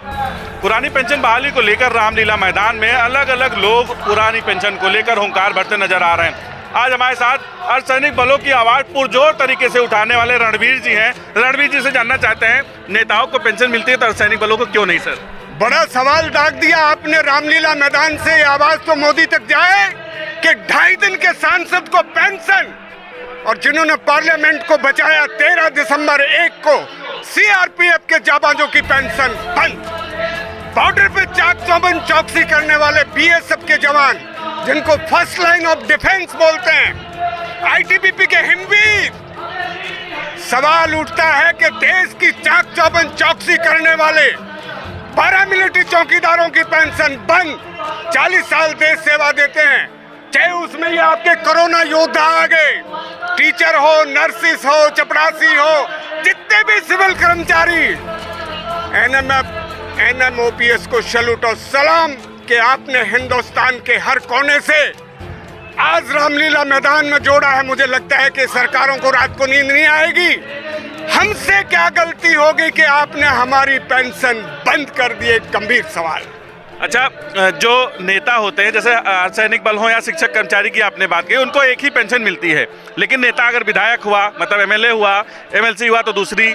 पुरानी पेंशन बहाली को लेकर रामलीला मैदान में अलग अलग लोग पुरानी पेंशन को लेकर हुंकार भरते नजर आ रहे हैं। आज हमारे साथ अर्धसैनिक बलों की आवाज पुरजोर तरीके से उठाने वाले रणवीर जी हैं। रणवीर जी से जानना चाहते हैं, नेताओं को पेंशन मिलती है तो अर्धसैनिक बलों को क्यों नहीं सर? बड़ा सवाल दाग दिया आपने रामलीला मैदान से। आवाज तो मोदी तक जाए कि 2.5 दिन के सांसद को पेंशन, और जिन्होंने पार्लियामेंट को बचाया 13 दिसंबर 1 को सीआरपीएफ के जाबाजों की पेंशन बंद। बॉर्डर पे चाक चौबंद चौकसी करने वाले बीएसएफ के जवान, जिनको फर्स्ट लाइन ऑफ डिफेंस बोलते हैं, आईटीबीपी के हिमवीर। सवाल उठता है कि देश की चाक चौबंद चौकसी करने वाले पैरामिलिट्री चौकीदारों की पेंशन बंद। 40 साल देश सेवा देते हैं, चाहे उसमें ये आपके कोरोना योद्धा आ गए, टीचर हो, नर्सिस हो, चपरासी हो, जितने भी सिविल कर्मचारी, एनएमएफ, एनएमओपीएस को सैल्यूट और सलाम कि आपने हिंदुस्तान के हर कोने से आज रामलीला मैदान में जोड़ा है। मुझे लगता है कि सरकारों को रात को नींद नहीं आएगी। हमसे क्या गलती होगी कि आपने हमारी पेंशन बंद कर दी? एक गंभीर सवाल। अच्छा, जो नेता होते हैं, जैसे अर्धसैनिक बल हो या शिक्षक कर्मचारी की आपने बात की, उनको एक ही पेंशन मिलती है, लेकिन नेता अगर विधायक हुआ, मतलब एमएलए हुआ, एमएलसी हुआ तो दूसरी,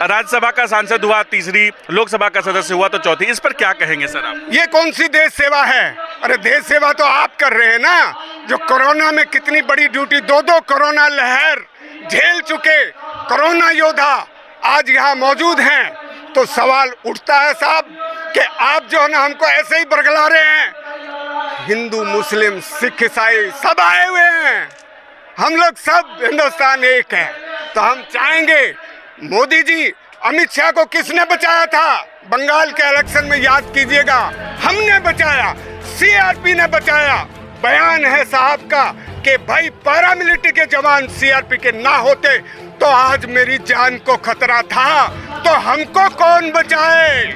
राज्यसभा का सांसद हुआ तीसरी, लोकसभा का सदस्य हुआ तो चौथी। इस पर क्या कहेंगे सर आप? ये कौन सी देश सेवा है? अरे देश सेवा तो आप कर रहे हैं ना, जो कोरोना में कितनी बड़ी ड्यूटी, 2 कोरोना लहर झेल चुके कोरोना योद्धा आज यहाँ मौजूद हैं। तो सवाल उठता है साहब कि आप जो है ना हमको ऐसे ही बरगला रहे हैं। हिंदू, मुस्लिम, सिख, ईसाई सब आए हुए हैं, हम लोग सब हिंदुस्तान एक है। तो हम चाहेंगे, मोदी जी, अमित शाह को किसने बचाया था बंगाल के इलेक्शन में? याद कीजिएगा, हमने बचाया, सीआरपी ने बचाया। बयान है साहब का कि भाई पैरामिलिट्री के जवान सीआरपी के ना होते तो आज मेरी जान को खतरा था। तो हमको कौन बचाए?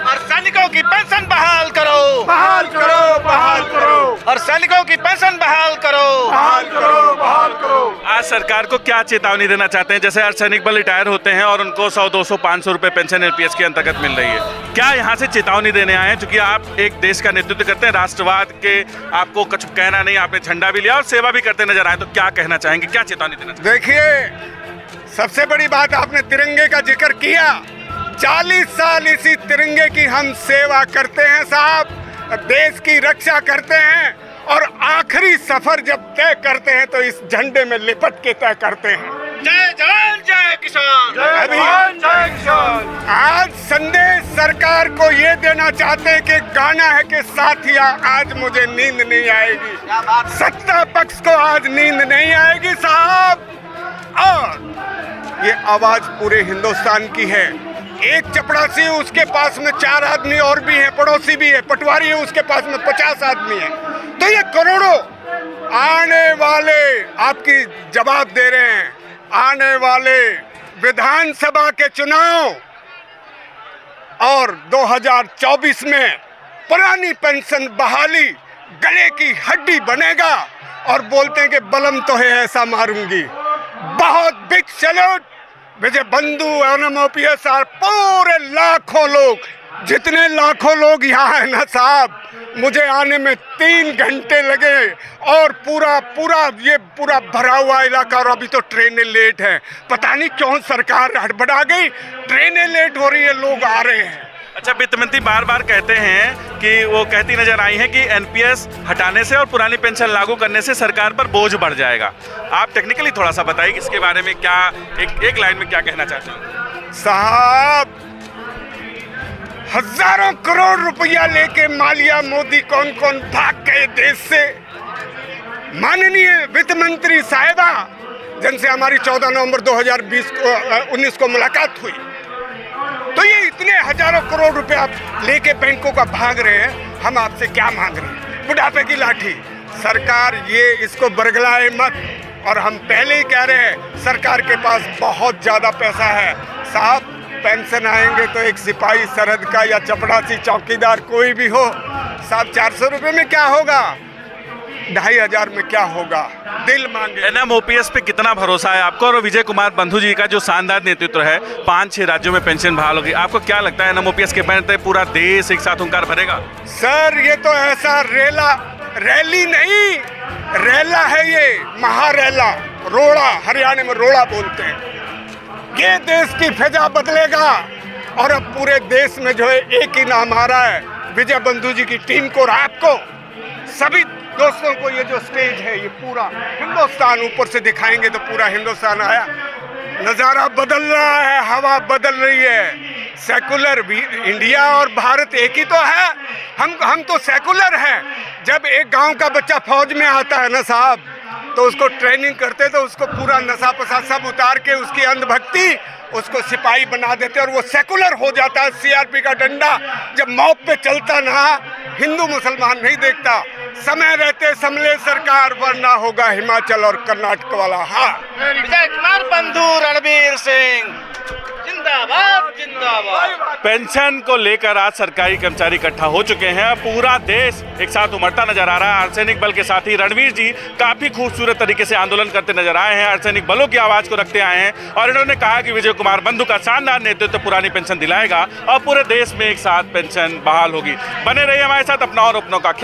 और सैनिकों की पेंशन बहाल करो, बहाल करो, बहाल करो, और सैनिकों की पेंशन बहाल करो, बहाल करो, बहाल करो। आज सरकार को क्या चेतावनी देना चाहते हैं? जैसे अर्धसैनिक बल रिटायर होते हैं और उनको 100, 200, 500 रुपए पेंशन एनपीएस के अंतर्गत मिल रही है, क्या यहाँ से चेतावनी देने आए हैं? चूंकि आप एक देश का नेतृत्व करते हैं, राष्ट्रवाद के आपको कुछ कहना नहीं, आपने झंडा भी लिया और सेवा भी करते नजर आए, तो क्या कहना चाहेंगे, क्या चेतावनी देना चाहेंगे? देखिए, सबसे बड़ी बात आपने तिरंगे का जिक्र किया। 40 साल इसी तिरंगे की हम सेवा करते हैं साहब, देश की रक्षा करते हैं, और आखिरी सफर जब तय करते हैं तो इस झंडे में लिपट के तय करते हैं। जय जवान जय किसान, अभी आज संदेश सरकार को ये देना चाहते हैं कि गाना है कि साथिया आज मुझे नींद नहीं आएगी, सत्ता पक्ष को आज नींद नहीं आएगी साहब। और ये आवाज पूरे हिंदुस्तान की है। एक चपरासी, उसके पास में 4 आदमी और भी हैं, पड़ोसी भी है, पटवारी है, उसके पास में 50 आदमी हैं। तो ये करोड़ों आने वाले आपकी जवाब दे रहे हैं। आने वाले विधानसभा के चुनाव और 2024 में पुरानी पेंशन बहाली गले की हड्डी बनेगा। और बोलते हैं कि बलम तो है ऐसा मारूंगी। बहुत बिग सैल्यूट विजय बंधु, एनएमओपीएस और पूरे लाखों लोग, जितने लाखों लोग यहाँ है ना साहब, मुझे आने में 3 घंटे लगे और पूरा भरा हुआ इलाका, और अभी तो ट्रेनें लेट हैं। पता नहीं क्यों सरकार हड़बड़ा गई, ट्रेनें लेट हो रही है, लोग आ रहे हैं। अच्छा, वित्त मंत्री बार बार कहते हैं कि वो कहती नजर आई हैं कि एनपीएस हटाने से और पुरानी पेंशन लागू करने से सरकार पर बोझ बढ़ जाएगा। आप टेक्निकली थोड़ा सा बताइए कि इसके बारे में क्या एक लाइन में क्या कहना चाहते हैं? साहब, हजारों करोड़ रुपया लेके मालिया, मोदी कौन कौन भाग गए देश से। माननीय वित्त मंत्री साहिबा, जिनसे हमारी 14 नवंबर 2019 को मुलाकात हुई, तो ये इतने हजारों करोड़ रुपए आप लेके बैंकों का भाग रहे हैं। हम आपसे क्या मांग रहे हैं? बुढ़ापे की लाठी। सरकार ये इसको बरगलाए मत। और हम पहले ही कह रहे हैं, सरकार के पास बहुत ज़्यादा पैसा है साहब। पेंशन आएंगे तो एक सिपाही सरहद का या चपरासी चौकीदार कोई भी हो साहब, 400 रुपये में क्या होगा? 2,500 में क्या होगा, दिल मांगे। एनएमओपीएस पे कितना भरोसा है आपको और विजय कुमार बंधु जी का जो शानदार नेतृत्व है, 5-6 राज्यों में पेंशन बहाल होगी, आपको क्या लगता है एनएमओपीएस के बनते पूरा देश एक साथ हुंकार भरेगा? सर ये तो ऐसा रैली नहीं, रेला है ये, महारेला, रोड़ा, हरियाणा में रोड़ा बोलते हैं। ये देश की फिजा बदलेगा और अब पूरे देश में जो है एक ही नाम आ रहा है, विजय बंधु जी की टीम को और आपको सभी दोस्तों को। ये जो स्टेज है ये पूरा हिंदुस्तान ऊपर से दिखाएंगे तो पूरा हिंदुस्तान आया, नज़ारा बदल रहा है, हवा बदल रही है। सेकुलर भी इंडिया और भारत एक ही तो है, हम तो सेकुलर हैं। जब एक गांव का बच्चा फौज में आता है ना साहब, तो उसको ट्रेनिंग करते तो उसको पूरा नशा पसा सब उतार के उसकी अंधभक्ति उसको सिपाही बना देते और वो सेकुलर हो जाता है। सीआरपी का डंडा जब मौत पे चलता ना, हिंदू मुसलमान नहीं देखता, समय रहते संभले सरकार वरना होगा हिमाचल और कर्नाटक वाला। हाँ, विजय कुमार बंधु, रणवीर सिंह जिंदाबाद जिंदाबाद। पेंशन को लेकर आज सरकारी कर्मचारी इकट्ठा हो चुके हैं, पूरा देश एक साथ उमड़ता नजर आ रहा है। अर्धसैनिक बल के साथ ही रणवीर जी काफी खूबसूरत तरीके से आंदोलन करते नजर आए हैं, अर्धसैनिक बलों की आवाज को रखते आए हैं और इन्होंने कहा कि विजय कुमार बंधु का शानदार नेतृत्व पुरानी पेंशन दिलाएगा और पूरे देश में एक साथ पेंशन बहाल होगी। बने रहिए हमारे साथ, अपना और अपनों का ख्याल